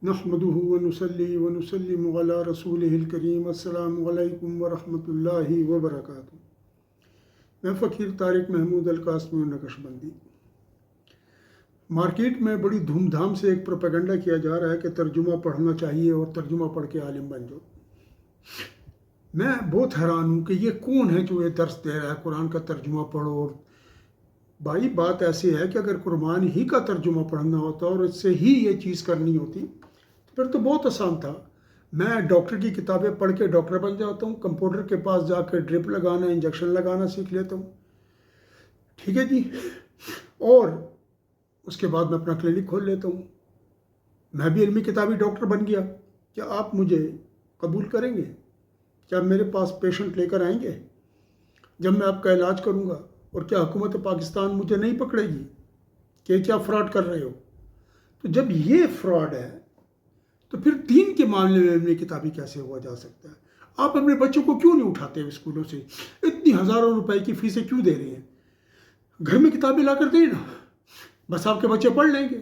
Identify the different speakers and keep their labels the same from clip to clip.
Speaker 1: نحمده ونصلي ونسلم على رسوله الكريم السلام علیکم ورحمۃ اللہ وبرکاتہ۔ میں فقیر طارق محمود القاسمی نقشبندی۔ مارکیٹ میں بڑی دھوم دھام سے ایک پروپیگنڈا کیا جا رہا ہے کہ ترجمہ پڑھنا چاہیے اور ترجمہ پڑھ کے عالم بن جاؤ۔ میں بہت حیران ہوں کہ یہ کون ہے جو یہ درس دے رہا ہے قرآن کا ترجمہ پڑھو۔ اور بھائی بات ایسی ہے کہ اگر قرآن ہی کا ترجمہ پڑھنا ہوتا اور اس سے ہی یہ چیز کرنی ہوتی پھر تو بہت آسان تھا۔ میں ڈاکٹر کی کتابیں پڑھ کے ڈاکٹر بن جاتا ہوں، کمپاؤنڈر کے پاس جا کے ڈرپ لگانا انجیکشن لگانا سیکھ لیتا ہوں، ٹھیک ہے جی، اور اس کے بعد میں اپنا کلینک کھول لیتا ہوں۔ میں بھی علمی کتابی ڈاکٹر بن گیا۔ کیا آپ مجھے قبول کریں گے؟ کیا میرے پاس پیشنٹ لے کر آئیں گے جب میں آپ کا علاج کروں گا؟ اور کیا حکومت پاکستان مجھے نہیں پکڑے گی کہ کیا فراڈ کر رہے ہو؟ تو جب یہ فراڈ ہے تو پھر دین کے معاملے میں علمی کتابی کیسے ہوا جا سکتا ہے؟ آپ اپنے بچوں کو کیوں نہیں اٹھاتے اسکولوں سے؟ اتنی ہزاروں روپے کی فیسیں کیوں دے رہے ہیں؟ گھر میں کتابیں لا کر دیں نا، بس آپ کے بچے پڑھ لیں گے۔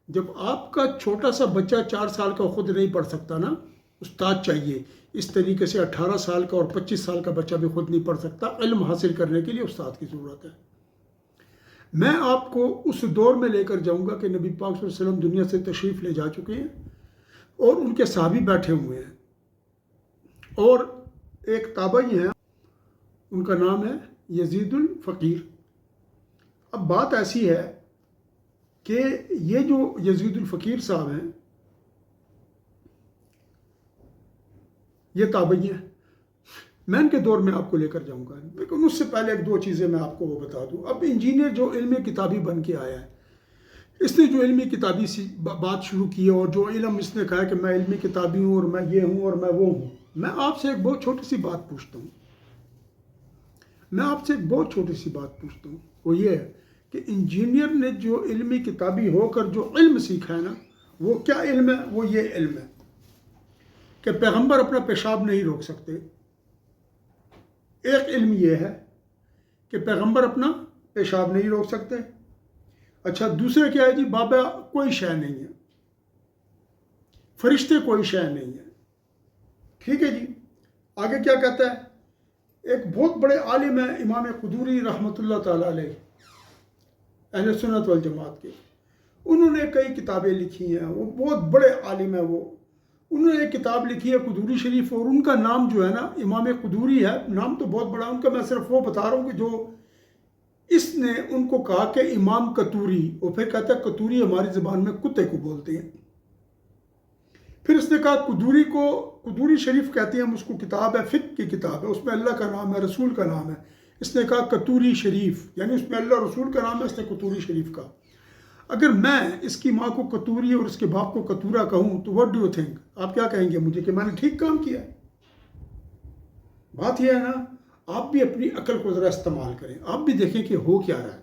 Speaker 1: جب آپ کا چھوٹا سا بچہ 4 سال کا خود نہیں پڑھ سکتا نا، استاد چاہیے۔ اس طریقے سے 18 سال کا اور 25 سال کا بچہ بھی خود نہیں پڑھ سکتا۔ علم حاصل کرنے کے لیے استاد کی ضرورت ہے۔ میں آپ کو اس دور میں لے کر جاؤں گا کہ نبی پاک صلی اللہ علیہ وسلم دنیا سے تشریف لے جا چکے ہیں اور ان کے صحابی بیٹھے ہوئے ہیں، اور ایک تابعی ہیں، ان کا نام ہے یزید الفقیر۔ اب بات ایسی ہے کہ یہ جو یزید الفقیر صاحب ہیں یہ تابعی ہیں۔ میں ان کے دور میں آپ کو لے کر جاؤں گا، لیکن اس سے پہلے 2 چیزیں میں آپ کو وہ بتا دوں۔ اب انجینئر جو علمی کتابی بن کے آیا ہے، اس نے جو علمی کتابی سی بات شروع کی ہے اور جو علم اس نے کہا کہ میں علمی کتابی ہوں اور میں یہ ہوں اور میں وہ ہوں، میں آپ سے ایک بہت چھوٹی سی بات پوچھتا ہوں۔ وہ یہ ہے کہ انجینئر نے جو علمی کتابی ہو کر جو علم سیکھا ہے نا، وہ کیا علم ہے؟ وہ یہ علم ہے کہ پیغمبر اپنا پیشاب نہیں روک سکتے۔ ایک علم یہ ہے کہ پیغمبر اپنا پیشاب نہیں روک سکتے۔ اچھا، دوسرے کیا ہے جی؟ بابا کوئی شے نہیں ہے، فرشتے کوئی شے نہیں ہے، ٹھیک ہے جی۔ آگے کیا کہتا ہے؟ ایک بہت بڑے عالم ہیں امام قدوری رحمۃ اللہ تعالیٰ علیہ، اہل سنت والجماعت کے۔ انہوں نے کئی کتابیں لکھی ہیں، وہ بہت بڑے عالم ہیں۔ انہوں نے ایک کتاب لکھی ہے قدوری شریف، اور ان کا نام جو ہے نا امام قدوری ہے، نام تو بہت بڑا ان کا۔ میں صرف وہ بتا رہا ہوں کہ جو اس نے ان کو کہا کہ امام قطوری، اور پھر کہتا ہے قطوری ہماری زبان میں کتے کو بولتے ہیں۔ پھر اس نے کہا قدوری کو قدوری شریف کہتے ہیں ہم اس کو، کتاب ہے، فقہ کی کتاب ہے، اس میں اللہ کا نام ہے، رسول کا نام ہے۔ اس نے کہا قطوری شریف، یعنی اس میں اللہ رسول کا نام ہے، اس نے قطوری شریف کہا۔ اگر میں اس کی ماں کو قطوری اور اس کے باپ کو قطورہ کہوں تو what do you think؟ آپ کیا کہیں گے مجھے کہ میں نے ٹھیک کام کیا ہے؟ بات یہ ہے نا، آپ بھی اپنی عقل کو ذرا استعمال کریں، آپ بھی دیکھیں کہ ہو کیا رہا ہے۔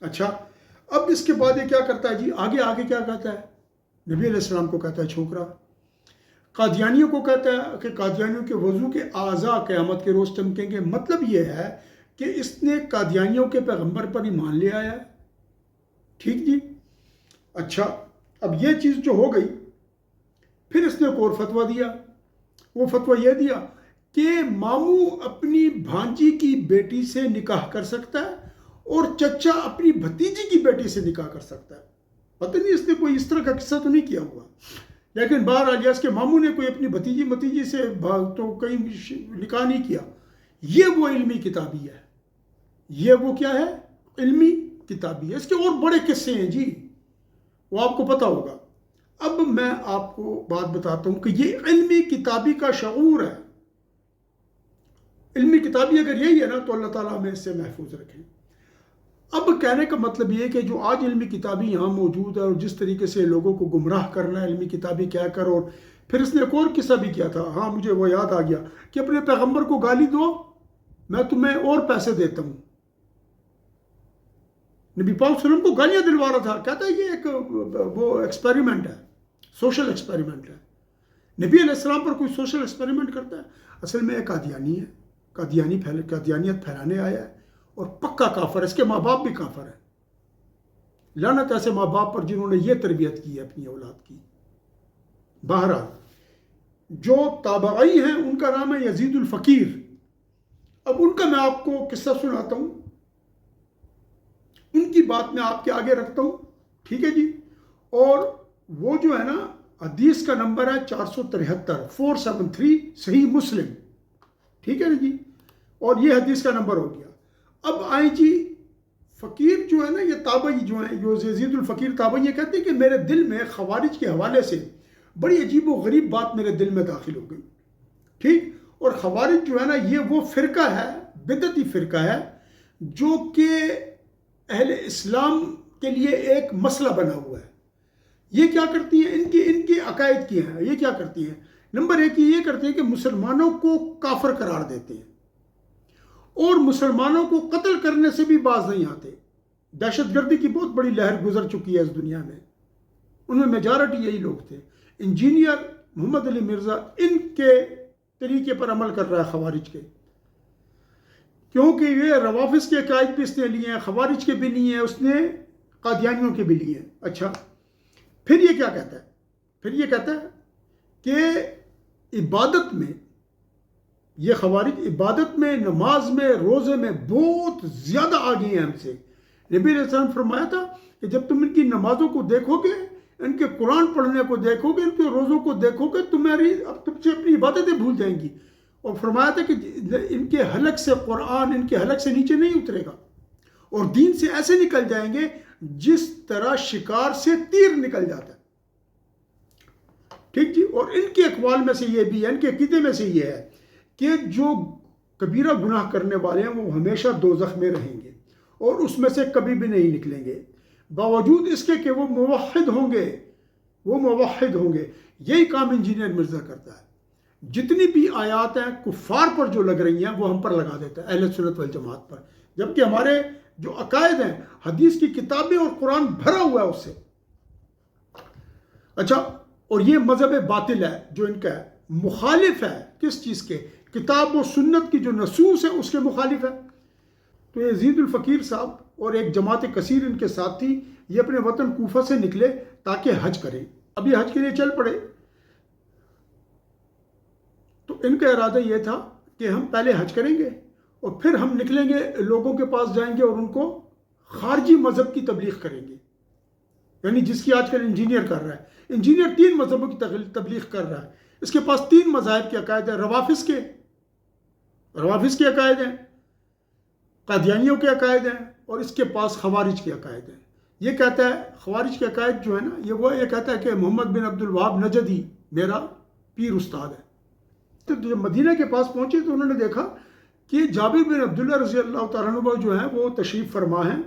Speaker 1: اچھا، اب اس کے بعد یہ کیا کرتا ہے جی؟ آگے کیا کہتا ہے؟ نبی علیہ السلام کو کہتا ہے چھوکرا۔ قادیانیوں کو کہتا ہے کہ قادیانیوں کے وضو کے اعضاء قیامت کے روز چمکیں گے۔ مطلب یہ ہے کہ اس نے قادیانیوں کے پیغمبر پر ایمان لے آیا ہے، ٹھیک جی۔ اچھا، اب یہ چیز جو ہو گئی، پھر اس نے ایک اور فتویٰ دیا۔ وہ فتویٰ یہ دیا کہ ماموں اپنی بھانجی کی بیٹی سے نکاح کر سکتا ہے اور چچا اپنی بھتیجی کی بیٹی سے نکاح کر سکتا ہے۔ پتہ نہیں اس نے کوئی اس طرح کا قصہ تو نہیں کیا ہوا، لیکن بہرحال اس کے ماموں نے کوئی اپنی بھتیجی سے تو کہیں نکاح نہیں کیا۔ یہ وہ علمی کتابی ہے، یہ وہ کیا ہے؟ علمی کتابی ہے۔ اس کے اور بڑے قصے ہیں جی، وہ آپ کو پتہ ہوگا۔ اب میں آپ کو بات بتاتا ہوں کہ یہ علمی کتابی کا شعور ہے۔ علمی کتابی اگر یہی ہے نا تو اللہ تعالیٰ ہمیں اس سے محفوظ رکھیں۔ اب کہنے کا مطلب یہ کہ جو آج علمی کتابی یہاں موجود ہے اور جس طریقے سے لوگوں کو گمراہ کرنا ہے علمی کتابی کہہ کر، اور پھر اس نے ایک اور قصہ بھی کیا تھا، ہاں مجھے وہ یاد آ گیا، کہ اپنے پیغمبر کو گالی دو میں تمہیں اور پیسے دیتا ہوں۔ نبی پاک صلی اللہ علیہ وسلم کو گالیاں دلوا رہا تھا، کہتا ہے یہ ایک وہ ایکسپیریمنٹ ہے، سوشل ایکسپیریمنٹ ہے۔ نبی علیہ السلام پر کوئی سوشل ایکسپیریمنٹ کرتا ہے؟ اصل میں ایک قادیانی ہے، قادیانیت پھیلانے آیا ہے اور پکا کافر ہے۔ اس کے ماں باپ بھی کافر ہیں۔ لعنت ایسے ماں باپ پر جنہوں نے یہ تربیت کی ہے اپنی اولاد کی۔ بہرحال جو تابعی ہیں ان کا نام ہے یزید الفقیر. اب ان کا میں آپ کو قصہ سناتا ہوں، ان کی بات میں آپ کے آگے رکھتا ہوں، ٹھیک ہے جی. اور وہ جو ہے نا حدیث کا نمبر ہے 473 473 صحیح مسلم، ٹھیک ہے نا جی. اور یہ حدیث کا نمبر ہو گیا. اب آئیں جی فقیر جو ہے نا، یہ تابعی جو ہیں، جو یزید الفقیر تابعی، یہ کہتے ہیں کہ میرے دل میں خوارج کے حوالے سے بڑی عجیب و غریب بات میرے دل میں داخل ہو گئی، ٹھیک. اور خوارج جو ہے نا یہ وہ فرقہ ہے، بدعتی فرقہ ہے، جو کہ اہل اسلام کے لیے ایک مسئلہ بنا ہوا ہے. یہ کیا کرتی ہیں، ان کے عقائد کی ہیں. یہ کیا کرتی ہیں، نمبر ایک یہ کرتے ہیں کہ مسلمانوں کو کافر قرار دیتے ہیں، اور مسلمانوں کو قتل کرنے سے بھی باز نہیں آتے. دہشت گردی کی بہت بڑی لہر گزر چکی ہے اس دنیا میں، ان میں میجارٹی یہی لوگ تھے. انجینئر محمد علی مرزا ان کے طریقے پر عمل کر رہا ہے خوارج کے، کیونکہ یہ روافظ کے عقائد بھی اس نے لیے ہیں، خوارج کے بھی لیے ہیں، اس نے قادیانیوں کے بھی لیے ہیں. اچھا، پھر یہ کیا کہتا ہے، پھر یہ کہتا ہے کہ عبادت میں، یہ خوارج عبادت میں، نماز میں، روزے میں بہت زیادہ آگے ہیں ہم سے. نبی علیہ السلام فرمایا تھا کہ جب تم ان کی نمازوں کو دیکھو گے، ان کے قرآن پڑھنے کو دیکھو گے، ان کے روزوں کو دیکھو گے، تم سے اپنی عبادتیں بھول جائیں گی. اور فرمایا تھا کہ ان کے حلق سے قرآن ان کے حلق سے نیچے نہیں اترے گا، اور دین سے ایسے نکل جائیں گے جس طرح شکار سے تیر نکل جاتا ہے. ٹھیک جی. اور ان کے اقوال میں سے یہ بھی ہے، ان کے عقیدے میں سے یہ ہے کہ جو کبیرہ گناہ کرنے والے ہیں وہ ہمیشہ دوزخ میں رہیں گے اور اس میں سے کبھی بھی نہیں نکلیں گے، باوجود اس کے کہ وہ موحد ہوں گے، وہ موحد ہوں گے. یہی کام انجینئر مرزا کرتا ہے. جتنی بھی آیات ہیں کفار پر جو لگ رہی ہیں وہ ہم پر لگا دیتا ہے، اہل سنت والجماعت پر، جبکہ ہمارے جو عقائد ہیں، حدیث کی کتابیں اور قرآن بھرا ہوا ہے اس سے. اچھا، اور یہ مذہب باطل ہے جو ان کا ہے، مخالف ہے کس چیز کے، کتاب و سنت کی جو نصوص ہے اس کے مخالف ہے. تو یزید الفقیر صاحب اور ایک جماعت کثیر ان کے ساتھ تھی، یہ اپنے وطن کوفہ سے نکلے تاکہ حج کریں. اب یہ حج کے لیے چل پڑے. تو ان کا ارادہ یہ تھا کہ ہم پہلے حج کریں گے اور پھر ہم نکلیں گے، لوگوں کے پاس جائیں گے اور ان کو خارجی مذہب کی تبلیغ کریں گے. یعنی جس کی آج کل انجینئر کر رہا ہے، انجینئر 3 مذہبوں کی تبلیغ کر رہا ہے. اس کے پاس 3 مذاہب کے عقائد ہیں، روافظ کے عقائد ہیں، قادیانیوں کے عقائد ہیں، اور اس کے پاس خوارج کے عقائد ہیں. یہ کہتا ہے خوارج کے عقائد جو ہے نا، یہ کہتا ہے کہ محمد بن عبد الوہاب نجدی میرا پیر استاد ہے. تو جب مدینہ کے پاس پہنچے تو انہوں نے دیکھا کہ جابر بن عبداللہ رضی اللہ تعالیٰ عنہ جو ہیں وہ تشریف فرما ہیں،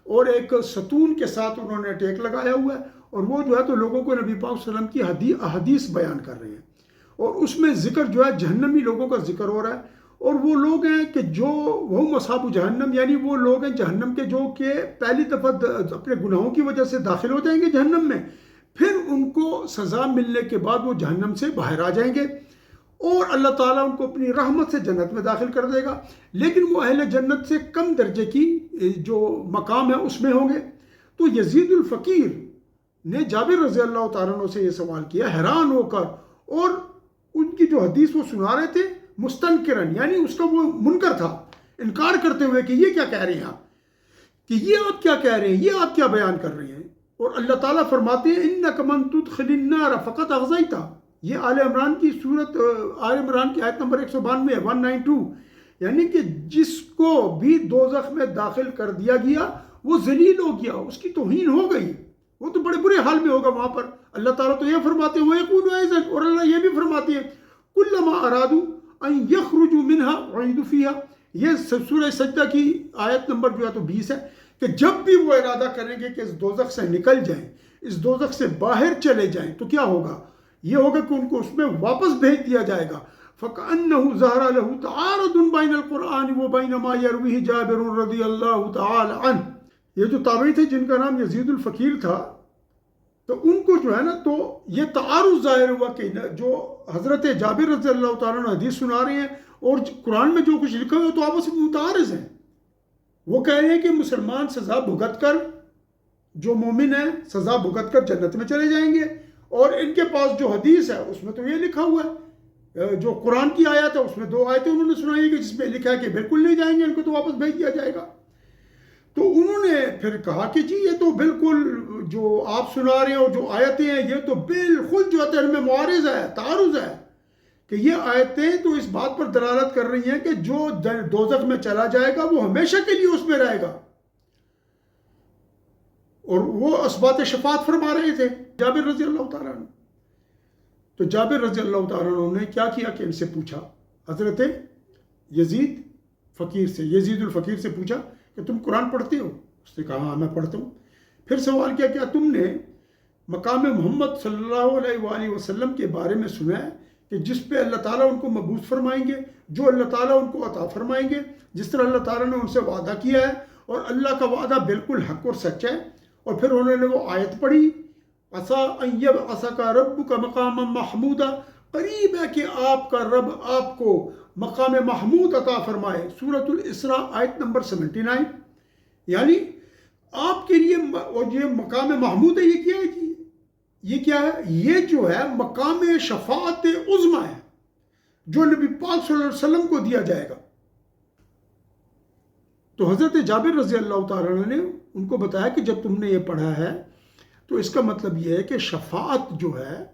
Speaker 1: اور ایک ستون کے ساتھ انہوں نے ٹیک لگایا ہوا ہے، اور وہ جو ہے تو لوگوں کو نبی پاک صلی اللہ علیہ وسلم کی احادیث بیان کر رہے ہیں، اور اس میں ذکر جو ہے جہنمی لوگوں کا ذکر ہو رہا ہے. اور وہ لوگ ہیں کہ جو وہ مصحاب جہنم، یعنی وہ لوگ ہیں جہنم کے جو کہ پہلی دفعہ اپنے گناہوں کی وجہ سے داخل ہو جائیں گے جہنم میں، پھر ان کو سزا ملنے کے بعد وہ جہنم سے باہر آ جائیں گے، اور اللہ تعالیٰ ان کو اپنی رحمت سے جنت میں داخل کر دے گا. لیکن وہ اہل جنت سے کم درجے کی جو مقام ہے اس میں ہوں گے. تو یزید الفقیر نے جابر رضی اللہ تعالیٰ عنہ سے یہ سوال کیا حیران ہو کر، اور ان کی جو حدیث وہ سنا رہے تھے مستنکرن، یعنی اس کا وہ منکر تھا، انکار کرتے ہوئے کہ یہ کیا کہہ رہے ہیں آپ، کہ یہ آپ کیا کہہ رہے ہیں، یہ آپ کیا بیان کر رہے ہیں. اور اللہ تعالیٰ فرماتے ہیں اِنَّكَ مَن تُدْخِلِ النَّارَ فَقَدْ أَخْزَيْتَهُ. یہ آل عمران کی سورت، آل عمران کی آیت نمبر 192 ہے، 192، یعنی کہ جس کو بھی دوزخ میں داخل کر دیا گیا وہ ذلیل ہو گیا، اس کی توہین ہو گئی، وہ تو بڑے برے حال میں ہوگا وہاں پر. اللہ تعالیٰ تو یہ فرماتے ہیں وَيَقُولُ أَيْضًا، اور اللہ یہ بھی فرماتے ہیں كُلَّمَا أَرَادُوا أَن يَخْرُجُوا مِنْهَا أُعِيدُوا فِيهَا. یہ سورہ سجدہ کی آیت نمبر جو ہے تو 20 ہے، کہ جب بھی وہ ارادہ کریں گے کہ اس دوزخ سے نکل جائیں، اس دوزخ سے باہر چلے جائیں، تو کیا ہوگا، یہ ہوگا کہ ان کو اس میں واپس بھیج دیا جائے گا. فَكَأَنَّهُ ظَهَرَ لَهُ تَعَارُضٌ بَيْنَ الْقُرْآنِ وَبَيْنَ مَا يَرْوِيهِ جَابِرٌ رَضِيَ اللَّهُ تَعَالَى عَنْهُ. یہ جو تابعی تھے جن کا نام یزید الفقیر تھا، تو ان کو جو ہے نا تو یہ تعارض ظاہر ہوا کہ جو حضرت جابر رضی اللہ تعالیٰ عنہ حدیث سنا رہے ہیں اور قرآن میں جو کچھ لکھا ہوا ہے تو آپس میں متعارض ہیں. وہ کہہ رہے ہیں کہ مسلمان سزا بھگت کر، جو مومن ہیں سزا بھگت کر جنت میں چلے جائیں گے، اور ان کے پاس جو حدیث ہے اس میں تو یہ لکھا ہوا ہے، جو قرآن کی آیت ہے اس میں 2 آیتیں انہوں نے سنائی کہ جس میں لکھا ہے کہ بالکل نہیں جائیں گے، ان کو تو واپس بھیج دیا جائے گا۔ تو انہوں نے پھر کہا کہ جی یہ تو بالکل جو آپ سنا رہے ہیں اور جو آیتیں ہیں یہ تو بالکل جو ہے ان میں معارض ہے، تعارض ہے، کہ یہ آیتیں تو اس بات پر دلالت کر رہی ہیں کہ جو دوزخ میں چلا جائے گا وہ ہمیشہ کے لیے اس میں رہے گا، اور وہ اثبات شفاعت فرما رہے تھے جابر رضی اللہ تعالیٰ عنہ۔ تو جابر رضی اللہ تعالیٰ عنہ نے کیا کیا کہ ان سے پوچھا، حضرت یزید فقیر سے، یزید الفقیر سے پوچھا کہ تم قرآن پڑھتے ہو؟ اس نے کہا ہاں میں پڑھتا ہوں۔ پھر سوال کیا کیا تم نے مقام محمد صلی اللہ علیہ وآلہ وسلم کے بارے میں سنا ہے کہ جس پہ اللہ تعالیٰ ان کو مبعوث فرمائیں گے، جو اللہ تعالیٰ ان کو عطا فرمائیں گے، جس طرح اللہ تعالیٰ نے ان سے وعدہ کیا ہے، اور اللہ کا وعدہ بالکل حق اور سچ ہے۔ اور پھر انہوں نے وہ آیت پڑھی، عسیٰ ان یبعثک ربک مقاما محمودا، قریب ہے کہ آپ کا رب آپ کو مقام محمود عطا فرمائے، سورۃ الاسراء آیت نمبر 79۔ یعنی آپ کے لیے اور یہ مقام محمود ہے، یہ کیا ہے جی؟ یہ کیا ہے؟ یہ جو ہے مقام شفاعت عظمیٰ ہے جو نبی پاک صلی اللہ علیہ وسلم کو دیا جائے گا۔ تو حضرت جابر رضی اللہ تعالیٰ عنہ نے ان کو بتایا کہ جب تم نے یہ پڑھا ہے تو اس کا مطلب یہ ہے کہ شفاعت جو ہے،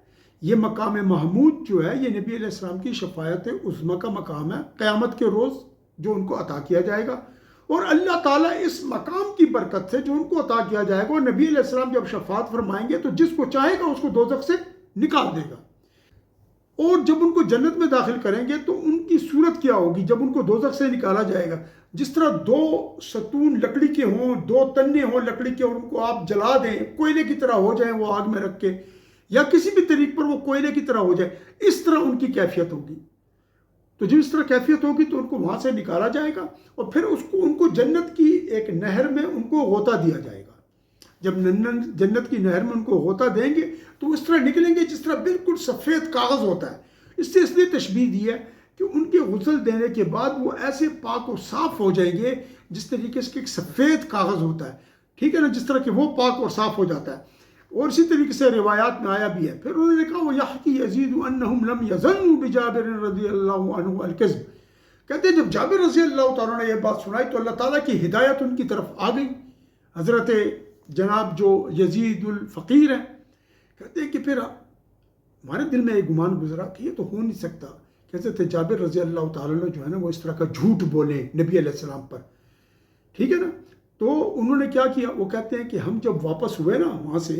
Speaker 1: یہ مقام محمود جو ہے، یہ نبی علیہ السلام کی شفاعت عظمیٰ کا مقام ہے قیامت کے روز جو ان کو عطا کیا جائے گا۔ اور اللہ تعالیٰ اس مقام کی برکت سے جو ان کو عطا کیا جائے گا، اور نبی علیہ السلام جب شفاعت فرمائیں گے تو جس کو چاہے گا اس کو دوزخ سے نکال دے گا، اور جب ان کو جنت میں داخل کریں گے تو ان کی صورت کیا ہوگی جب ان کو دوزخ سے نکالا جائے گا؟ جس طرح 2 ستون لکڑی کے ہوں، 2 تنے ہوں لکڑی کے، اور ان کو آپ جلا دیں، کوئلے کی طرح ہو جائیں وہ آگ میں رکھ کے، یا کسی بھی طریق پر وہ کوئلے کی طرح ہو جائے، اس طرح ان کی کیفیت ہوگی۔ تو جب اس طرح کیفیت ہوگی تو ان کو وہاں سے نکالا جائے گا، اور پھر ان کو جنت کی ایک نہر میں ان کو غوطہ دیا جائے گا۔ جب جنت کی نہر میں ان کو غوطہ دیں گے تو اس طرح نکلیں گے جس طرح بالکل سفید کاغذ ہوتا ہے۔ اس سے اس لیے تشبیہ دی ہے کہ ان کے غسل دینے کے بعد وہ ایسے پاک و صاف ہو جائیں گے جس طریقے سے ایک سفید کاغذ ہوتا ہے، ٹھیک ہے نا، جس طرح کہ وہ پاک اور صاف ہو جاتا ہے۔ اور اسی طریقے سے روایات میں آیا بھی ہے۔ پھر انہوں نے کہا وَيَحْكِي يَزِيدُ أَنَّهُمْ لَمْ يَظَنُّوا بِجَابِرٍ رضی اللہ عنہ الْكَذِبَ، کہتے ہیں جب جابر رضی اللہ تعالیٰ نے یہ بات سنائی تو اللہ تعالیٰ کی ہدایت ان کی طرف آ گئی۔ حضرت جناب جو یزید الفقیر ہیں کہتے ہیں کہ پھر ہمارے دل میں ایک گمان گزرا کہ یہ تو ہو نہیں سکتا کہ حضرت جابر رضی اللہ تعالیٰ نے جو ہے نا وہ اس طرح کا جھوٹ بولیں نبی علیہ السلام پر، ٹھیک ہے نا۔ تو انہوں نے کیا کیا، وہ کہتے ہیں کہ ہم جب واپس ہوئے نا وہاں سے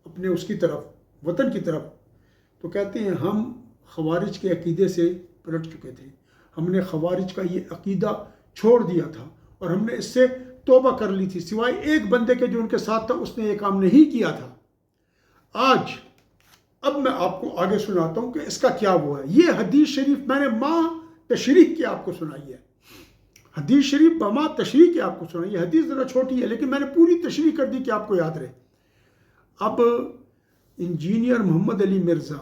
Speaker 1: اپنے اس کی طرف، وطن کی طرف، تو کہتے ہیں ہم خوارج کے عقیدے سے پلٹ چکے تھے، ہم نے خوارج کا یہ عقیدہ چھوڑ دیا تھا اور ہم نے اس سے توبہ کر لی تھی، سوائے ایک بندے کے جو ان کے ساتھ تھا اس نے یہ کام نہیں کیا تھا۔ اب میں آپ کو آگے سناتا ہوں کہ اس کا کیا ہوا ہے۔ یہ حدیث شریف میں نے ماں تشریح کی آپ کو سنائی ہے، حدیث شریف بما تشریح کی آپ کو سنائی ہے۔ حدیث ذرا چھوٹی ہے لیکن میں نے پوری تشریح کر دی کہ آپ کو یاد رہے۔ اب انجینئر محمد علی مرزا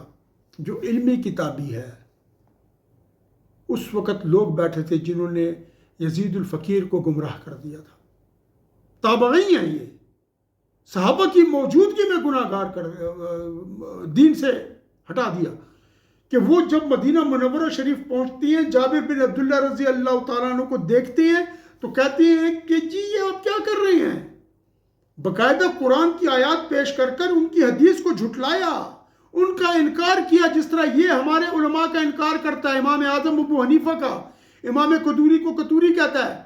Speaker 1: جو علمی کتابی ہے، اس وقت لوگ بیٹھے تھے جنہوں نے یزید الفقیر کو گمراہ کر دیا تھا، تابعی ہیں، یہ صحابہ کی موجودگی میں گناہ گار کر دین سے ہٹا دیا، کہ وہ جب مدینہ منورہ شریف پہنچتی ہیں جابر بن عبداللہ رضی اللہ تعالیٰ عنہ کو دیکھتے ہیں تو کہتے ہیں کہ جی یہ آپ کیا کر رہے ہیں؟ باقاعدہ قرآن کی آیات پیش کر کر ان کی حدیث کو جھٹلایا، ان کا انکار کیا، جس طرح یہ ہمارے علماء کا انکار کرتا ہے، امام اعظم ابو حنیفہ کا، امام قدوری کو قطوری کہتا ہے،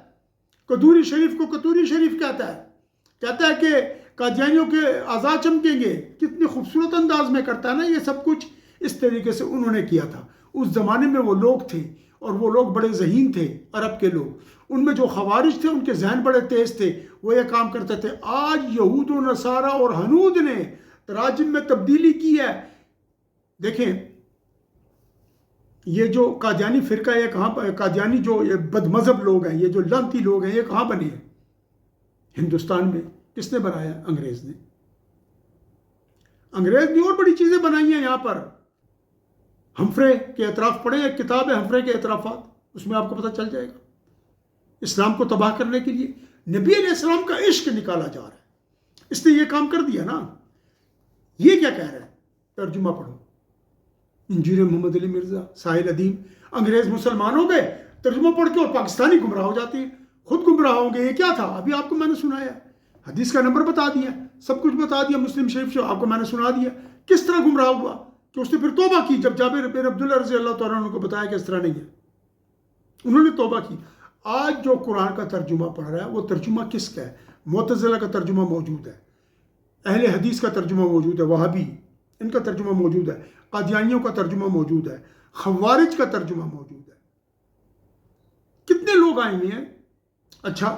Speaker 1: قدوری شریف کو قطوری شریف کہتا ہے کہ قادیانیوں کے اعضاء چمکیں گے، کتنی خوبصورت انداز میں کرتا ہے نا یہ سب کچھ۔ اس طریقے سے انہوں نے کیا تھا۔ اس زمانے میں وہ لوگ تھے اور وہ لوگ بڑے ذہین تھے، عرب کے لوگ، ان میں جو خوارج تھے ان کے ذہن بڑے تیز تھے، وہ یہ کام کرتے تھے۔ آج یہود و نصارہ اور ہنود نے تراجم میں تبدیلی کی ہے۔ دیکھیں یہ جو قادیانی فرقہ ہے کہاں، قادیانی جو یہ بد مذہب لوگ ہیں، یہ جو لعنتی لوگ ہیں، یہ کہاں بنے ہیں؟ ہندوستان میں۔ کس نے بنایا؟ انگریز نے۔ انگریز نے اور بڑی چیزیں بنائی ہیں یہاں پر۔ ہمفرے کے اعتراف پڑھیں، ایک کتاب ہے ہمفرے کے اعترافات، اس میں آپ کو پتہ چل جائے گا۔ اسلام کو تباہ کرنے کے لیے نبی علیہ السلام کا عشق نکالا جا رہا ہے، اس نے یہ کام کر دیا نا۔ یہ کیا کہہ رہا ہے ترجمہ پڑھو. انجینئر محمد علی مرزا، ساحل ادیم. انگریز مسلمان ہو گئے، ترجمہ پڑھ کے اور پاکستانی گمراہ ہو جاتے ہیں، خود گمراہ ہوں گے. یہ کیا تھا؟ ابھی آپ کو میں نے سنایا، حدیث کا نمبر بتا دیا، سب کچھ بتا دیا مسلم شریف سے، آپ کو میں نے سنا دیا. کس طرح گمراہ ہوا کہ اس نے پھر توبہ کی. جب جابر بن عبداللہ رضی اللہ تعالیٰ عنہ کو بتایا کہ اس طرح نہیں ہے، انہوں نے توبہ کی. آج جو قرآن کا ترجمہ پڑھ رہا ہے وہ ترجمہ کس کا ہے؟ معتزلہ کا ترجمہ موجود ہے، اہل حدیث کا ترجمہ موجود ہے، وہابی ان کا ترجمہ موجود ہے، قادیانیوں کا ترجمہ موجود ہے، خوارج کا ترجمہ موجود ہے. کتنے لوگ آئے ہوئے ہیں. اچھا،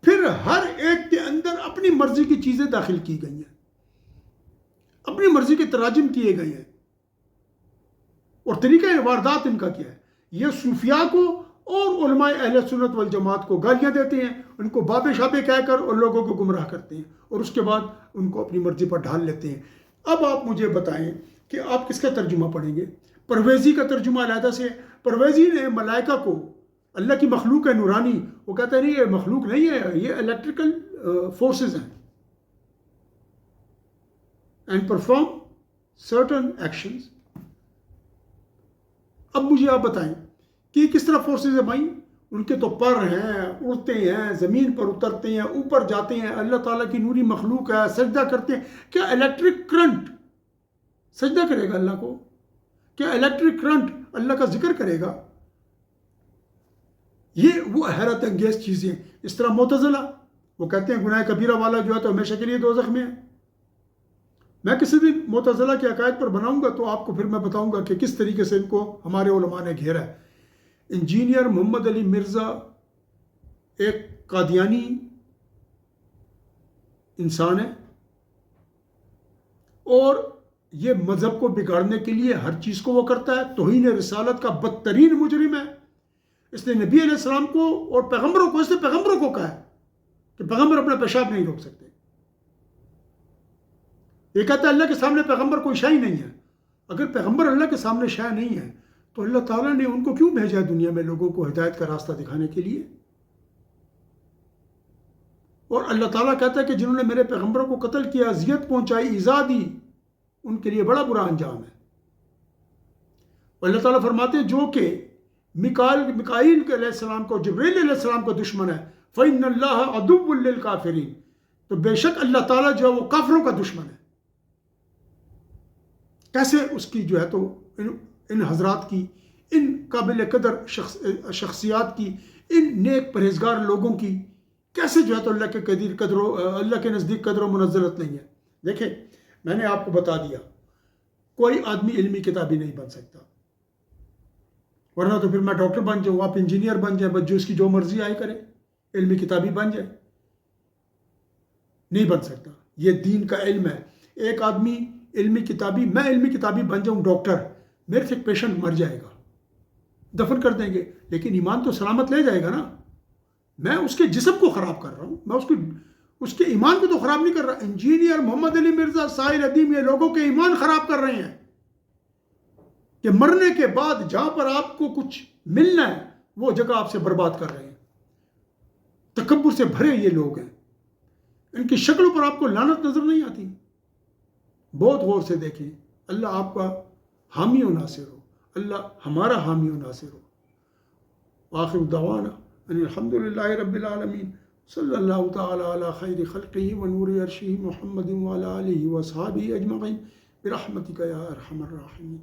Speaker 1: پھر ہر ایک کے اندر اپنی مرضی کی چیزیں داخل کی گئی ہیں، اپنی مرضی کے تراجم کیے گئے ہیں. اور طریقہ واردات ان کا کیا ہے؟ یہ صوفیاء کو اور علماء اہل سنت والجماعت کو گالیاں دیتے ہیں، ان کو بابے شابے کہہ کر اور لوگوں کو گمراہ کرتے ہیں، اور اس کے بعد ان کو اپنی مرضی پر ڈھال لیتے ہیں. اب آپ مجھے بتائیں کہ آپ کس کا ترجمہ پڑھیں گے؟ پرویزی کا ترجمہ علیحدہ سے. پرویزی نے ملائکہ کو، اللہ کی مخلوق ہے نورانی، وہ کہتا ہے نہیں یہ مخلوق نہیں ہے، یہ الیکٹریکل فورسز ہیں اینڈ پرفارم سرٹن ایکشنز. اب مجھے آپ بتائیں کہ کس طرح فورسز ہیں بھائی؟ ان کے تو پر ہیں، اڑتے ہیں، زمین پر اترتے ہیں، اوپر جاتے ہیں، اللہ تعالیٰ کی نوری مخلوق ہے، سجدہ کرتے ہیں. کیا الیکٹرک کرنٹ سجدہ کرے گا اللہ کو؟ کیا الیکٹرک کرنٹ اللہ کا ذکر کرے گا؟ یہ وہ حیرت انگیز چیزیں. اس طرح معتزلہ، وہ کہتے ہیں گناہ کبیرہ والا جو ہے تو ہمیشہ کے لیے دوزخ میں ہے. میں کسی دن معتزلہ کے عقائد پر بناؤں گا تو آپ کو پھر میں بتاؤں گا کہ کس طریقے سے ان کو ہمارے علماء نے گھیرا ہے. انجینئر محمد علی مرزا ایک قادیانی انسان ہے، اور یہ مذہب کو بگاڑنے کے لیے ہر چیز کو وہ کرتا ہے. توہین رسالت کا بدترین مجرم ہے. اس نے نبی علیہ السلام کو اور پیغمبروں کو، اس نے پیغمبروں کو کہا ہے کہ پیغمبر اپنا پیشاب نہیں روک سکتے. یہ کہتا ہے اللہ کے سامنے پیغمبر کوئی شے ہی نہیں ہے. اگر پیغمبر اللہ کے سامنے شے نہیں ہے تو اللہ تعالیٰ نے ان کو کیوں بھیجا ہے دنیا میں لوگوں کو ہدایت کا راستہ دکھانے کے لیے؟ اور اللہ تعالیٰ کہتا ہے کہ جنہوں نے میرے پیغمبروں کو قتل کیا، اذیت پہنچائی، ایذا دی، ان کے لیے بڑا برا انجام ہے. اور اللہ تعالیٰ فرماتے ہیں جو کہ میکائیل علیہ السلام کو، جبرائیل علیہ السلام کو دشمن ہے، فَإِنَّ اللَّهَ عَدُوٌّ لِّلْكَافِرِينَ، تو بے شک اللہ تعالیٰ جو ہے وہ کافروں کا دشمن ہے. کیسے اس کی جو ہے تو ان حضرات کی، ان قابل قدر شخصیات کی، ان نیک پرہیزگار لوگوں کی کیسے جو ہے تو اللہ کے نزدیک قدر و منزلت نہیں ہے. دیکھیں، میں نے آپ کو بتا دیا کوئی آدمی علمی کتابی نہیں بن سکتا، ورنہ تو پھر میں ڈاکٹر بن جاؤں، آپ انجینئر بن جائیں، بس جو اس کی جو مرضی آئے کرے، علمی کتابی بن جائے. نہیں بن سکتا. یہ دین کا علم ہے. ایک آدمی علمی کتابی، میں علمی کتابی بن جاؤں ڈاکٹر، میرے سے ایک پیشنٹ مر جائے گا، دفن کر دیں گے، لیکن ایمان تو سلامت لے جائے گا نا. میں اس کے جسم کو خراب کر رہا ہوں، میں اس کے ایمان کو تو خراب نہیں کر رہا. انجینئر محمد علی مرزا، ساحل ادیم، یہ لوگوں کے ایمان خراب کر رہے ہیں کہ مرنے کے بعد جہاں پر آپ کو کچھ ملنا ہے وہ جگہ آپ سے برباد کر رہے ہیں. تکبر سے بھرے یہ لوگ ہیں. ان کی شکلوں پر آپ کو لعنت نظر نہیں آتی؟ بہت غور سے دیکھیں. اللہ آپ کا حامی و ناصر ہو، اللہ ہمارا حامی و ناصر ہو. آخر دعوانا ان الحمد للہ رب العالمین، صلی اللہ تعالی علی خیر خلقہ و نور عرشہ محمد وعلی آلہ و اصحابہ اجمعین برحمتک یا ارحم الراحمین.